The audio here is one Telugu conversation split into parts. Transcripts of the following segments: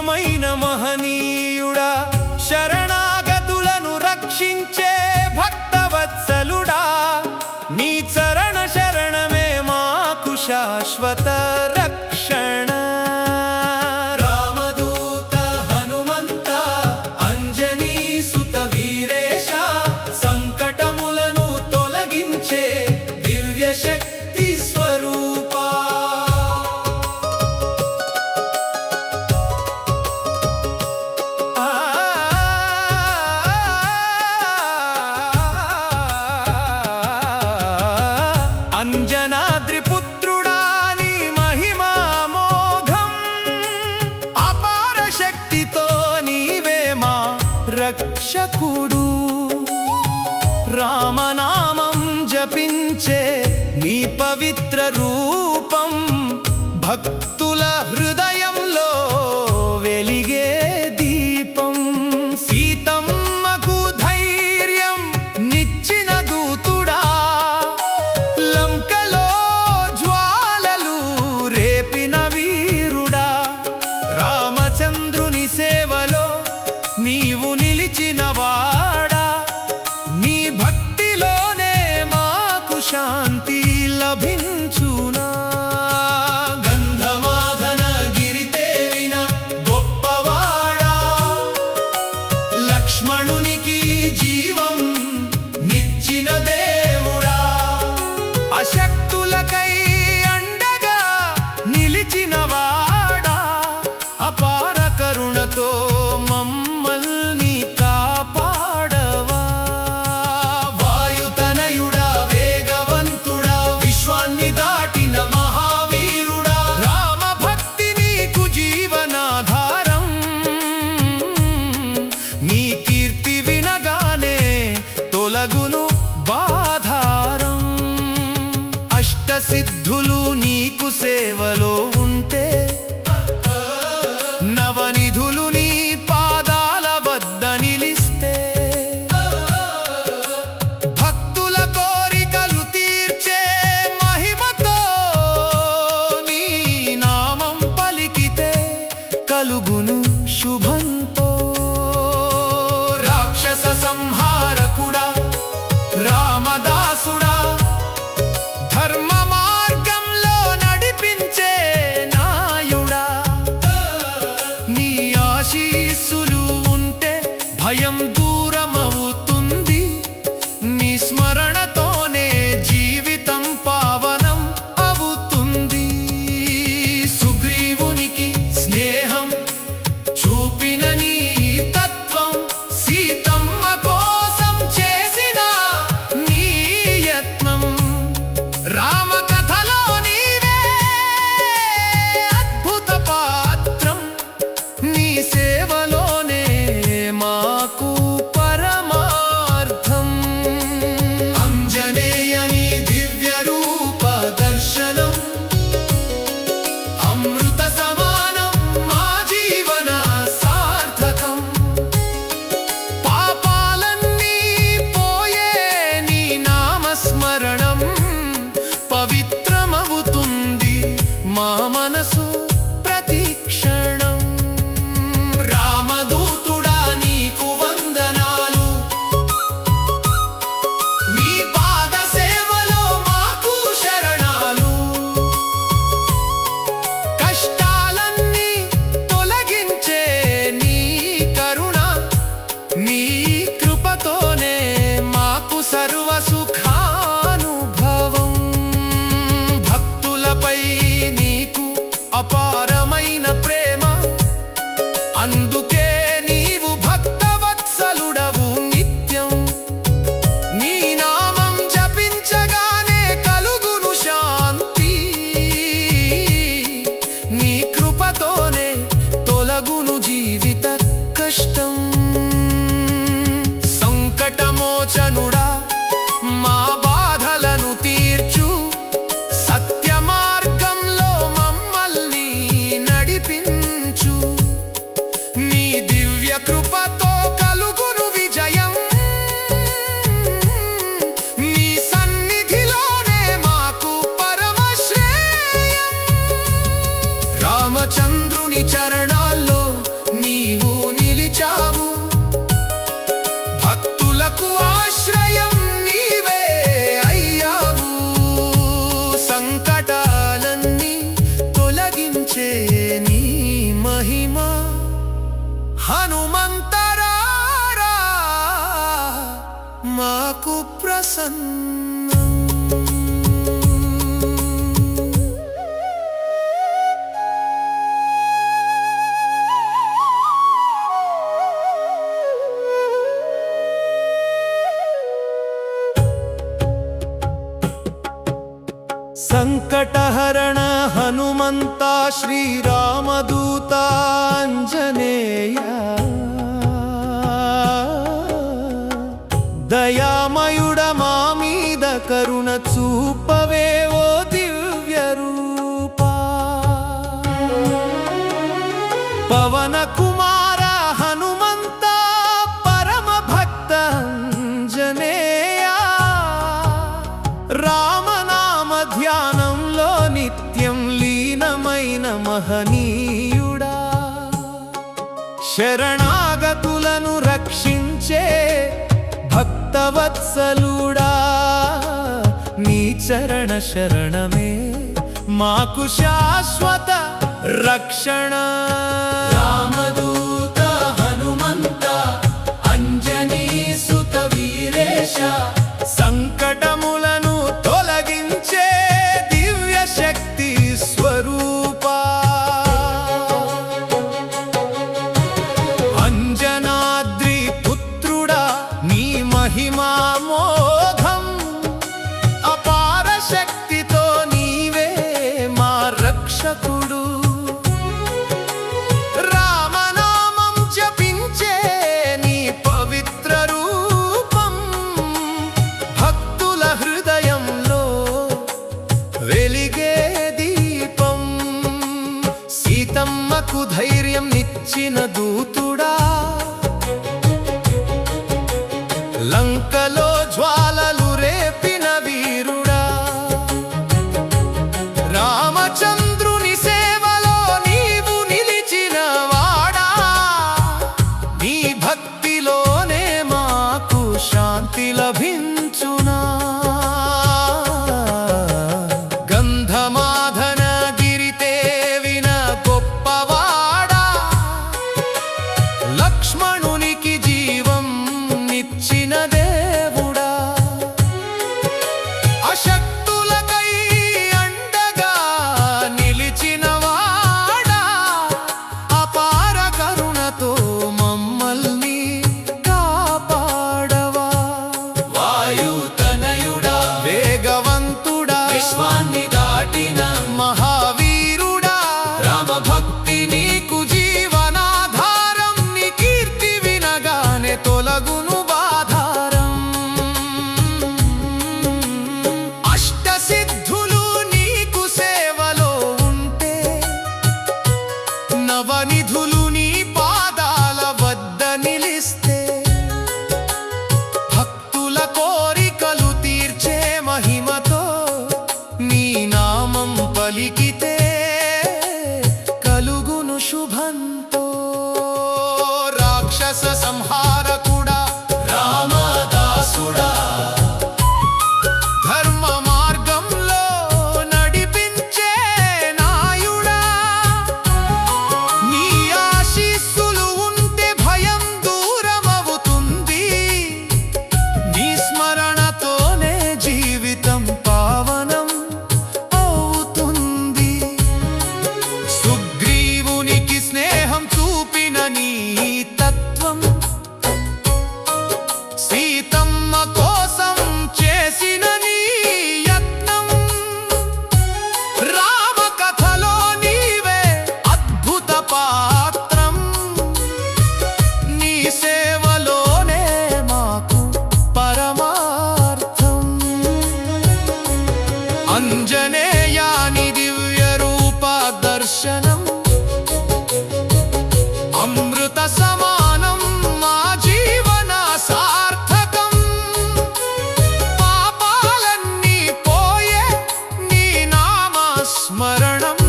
నిజమైన మహనీయుడా, శరణాగతులను రక్షించే భక్తవత్సలుడా, నీ చరణ శరణమే మాకు శాశ్వత రక్షణ. రామదూత హనుమంత, అంజనీ సుత వీరేశ, సంకటములను తొలగించే దివ్య శక్తి స్వరూపా. అంజనాద్రి పుత్రుడా, నీ మహిమా మోఘం, అపార శక్తితో నీవే మా రక్షకుడు. రామనామం జపించే నీ పవిత్ర రూపం, భక్తుల హృదయంలో వెలిగే దీపం. సీతమ్మకు ధైర్యం నిచ్చిన దూతుడా, లంకలో జ్వాలలు రేపిన వీరుడా, రామచంద్రుని సేవలో నీవు నిలిచిన వాడా, నీ భక్తిలోనే మాకు శాంతి లభించునా. గంధమాదన గిరితేవిన గొప్పవాడా, లక్ష్మణునికి జీవం నిచ్చిన దేవుడా, అశక్తులకై అండగా నిలిచిన వాడా, అపార కరుణతో మమ్మల్ని కాపాడవా. వాయుతనయుడా, వేగవంతుడా, విశ్వాన్ని దాటిన మహావీరుడా, రామభక్తి నీకు జీవనాధారం. నీ కీర్తి వినగానే తొలగును బాధారం. అష్టసిద్ధులు నీకు సేవలో ఉంటే, నవనిధులు నీ పాదాల వద్ద నిలిస్తే, భక్తుల కోరికలు తీర్చే మహిమతో నీ నామం పలికితే కలుగును శుభంతో. రాక్షస సంహారకుడా, రామదాసుడా, ధర్మ మార్గంలో నడిపించే నాయుడా, నీ ఆశీస్సులు ఉంటే భయం దూరమవుతుంది. నీ స్మరణతోనే జీవితం పావనం అవుతుంది. సుగ్రీవునికి స్నేహం చూపిన నీ తత్వం, సీతమ్మ కోసం చేసిన నీ యత్నం, రామకథలో నీవే అద్భుత పాత్రం. నీ సేవలోనే మాకు పరమార్థం. అంజనేయని దివ్య రూప దర్శనం, అమృత సమానం మా జీవన సార్థకం. పాపాలన్నీ పోయే నీ నామస్మరణం, పవిత్రమవుతుంది మా మనసు ప్రతి క్షణం. రామదూతుడా, నీకు వందనాలు, నీ పాద సేవలో మాకు శరణాలు. కష్టాలన్నీ తొలగించే నీ కరుణ, నీ కృపతోనే మాకు సర్వ సుఖానుభవం. భక్తులపై నీకు అపారమైన ప్రేమ, అందుకే నీవు భక్తవత్సలుడవు నిత్యం. నీ నామం జపించగానే కలుగును శాంతి, నీ కృపతోనే తొలగును జీవిత కష్టం. సంకటమోచనుడా, మా బాధలను తీర్చు, సత్య మార్గంలో మమ్మల్ని నడిపించు. నీ మాకు ప్రసన్నం. సంకటహరణ హనుమంత శ్రీరామదూత ఆంజనేయ, దయామయుడ మా మీద కరుణ చూపవే ఓ దివ్య రూపా. పవన కుమార హనుమంత పరమ భక్త ఆంజనేయ, రామనామ ధ్యానంలో నిత్యం లీనమైన మహనీయుడా. శరణాగతులను రక్షించే భక్తవత్సలుడా, నీ చరణ శరణమే మాకు శాశ్వత రక్షణ. రామదూత హనుమంత అంజనీ సుత వీరేశ, సంకటములను తొలగించే దివ్య శక్తి స్వరూపా. అంజనాద్రి పుత్రుడా, నీ మహిమా మోఘం, అపార శక్తితో నీవే మా రక్షకుడు. రామనామం జపించే నీ పవిత్ర రూపం, భక్తుల హృదయంలో వెలిగే దీపం. సీతమ్మకు ధైర్యం నిచ్చిన దూతుడా, లంకలో జ్వాలలు రేపిన వీరుడా. రామచంద్రుని సేవలో నీవు నిలిచిన వాడా, నీ భక్తిలోనే మాకు శాంతి లభించునా. గంధమాధన గిరితే విన గొప్పవాడా, లక్ష్మణునికి జీవం నిచ్చిన దేవుడా. అశక్తులకై అండగా నిలిచిన వాడా, అపార కరుణతో మమ్మల్ని కాపాడవా. వాయుతనయుడా, వేగవంతుడా, విశ్వాన్ని దాటిన మహావీరుడా, రామభక్తి నీకు జీవనాధారం. నీ కీర్తి వినగానే తొలగును బాధారం. అష్టసిద్ధులు నీకు సేవలో ఉంటే, నవనిధులు నీ పాదాల వద్ద నిలిస్తే, భక్తుల కోరికలు తీర్చే మహిమతో నీ నామం పలికితే కలుగును శుభంతో. రాక్షస సంహారకుడా, రామదాసుడా, ధర్మ మార్గంలో నడిపించే నాయుడా. నీ ఆశీస్సులు ఉంటే భయం దూరమవుతుంది, నీ స్మరణతోనే జీవితం పావనం అవుతుంది. సుగ్రీవునికి స్నేహం చూపిన నీ తత్వం, సీతమ్మ కోసం చేసిన నీ యత్నం. రామ కథలో నీవే అద్భుత పాత్రం, నీ సేవలోనే మాకు పరమార్థం. అంజనేయాని దివ్య రూప దర్శనం, అమృత సమానం మా జీవన సార్థకం. పాపాలన్నీ పోయే నీ నామ స్మరణం,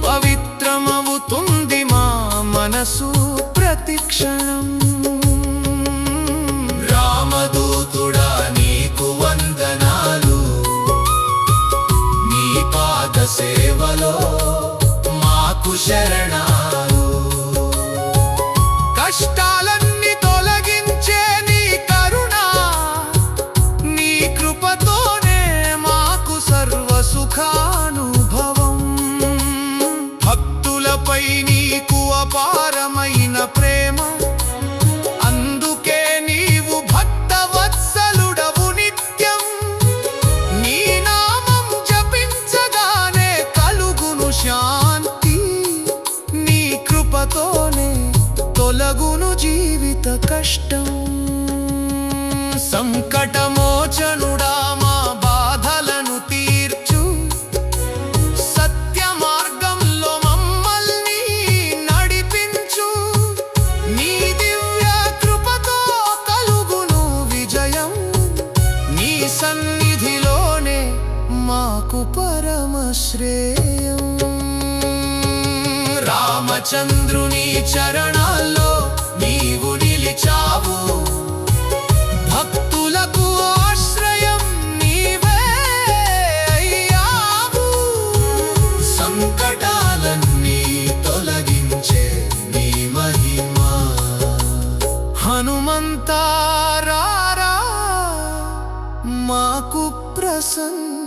పవిత్రమవుతుంది మా మనసు ప్రతిక్షణం. రామదూతుడా నీకు వందనాలు, నీ పాద సేవలో మాకు శరణాలు. కష్టాలన్నీ తొలగించే నీ కరుణా అపారమైన ప్రేమ. అందుకే నీవు భక్తవత్సలుడవు నిత్యం. నీ నామం జపించగానే కలుగును శాంతి. నీ కృపతోనే తొలగును జీవిత కష్టం. సంకటమోచనుడా మా బాధలను తీర్చు. సత్య మార్గంలో మమ్మల్ని నడిపించు. నీ దివ్య కృపతో కలుగును విజయం. నీ సన్నిధిలోనే మాకు పరమ శ్రేయం. రామచంద్రుని చరణాల్లో నీవు నిలిచావు. భక్తులకు ఆశ్రయం నీవే అయ్యావు. సంకటాలన్నీ తొలగించే నీ మహిమ. హనుమంతా రారా మాకు ప్రసన్న